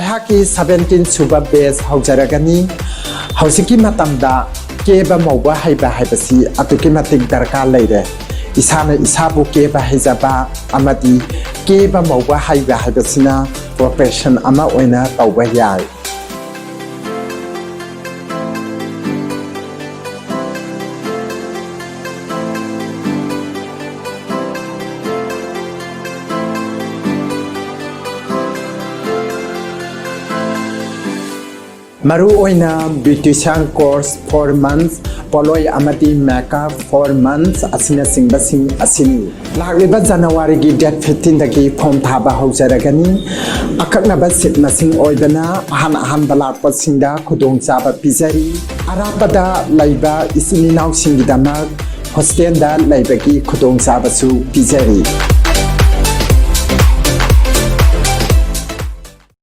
ꯑꯩꯍꯥꯛꯀꯤ 17 ꯁꯨꯕ ꯕꯦꯁ ꯍꯧꯖꯔꯒꯅꯤ ꯍꯧꯖꯤꯛꯀꯤ ꯃꯇꯝꯗ ꯀꯦꯕ ꯃꯧꯕ ꯍꯩꯕ ꯍꯥꯏꯕꯁꯤ ꯑꯗꯨꯛꯀꯤ ꯃꯇꯤꯛ ꯗꯔꯀꯥꯔ ꯂꯩꯔꯦ ꯏꯁꯥꯅ ꯏꯁꯥꯕꯨ ꯀꯦꯕ ꯍꯩꯖꯕ ꯑꯃꯗꯤ ꯀꯦꯕ ꯃꯧꯕ ꯍꯩꯕ ꯍꯥꯏꯕꯁꯤꯅ ꯄ꯭ꯔꯣꯐꯦꯁꯟ ꯑꯃ ꯑꯣꯏꯅ ꯇꯧꯕ ꯌꯥꯏ Maru oina beautician course 4 months poloi amati makeup 4 months asina singbasing asini lagliba January gi date 15 dagi form thaba haujaragani akaknaba sit masing oidana han balakpa singda khudong chaba pizari arapada laiba isini naw singidamak hostel da laibagi khudong chaba su pizari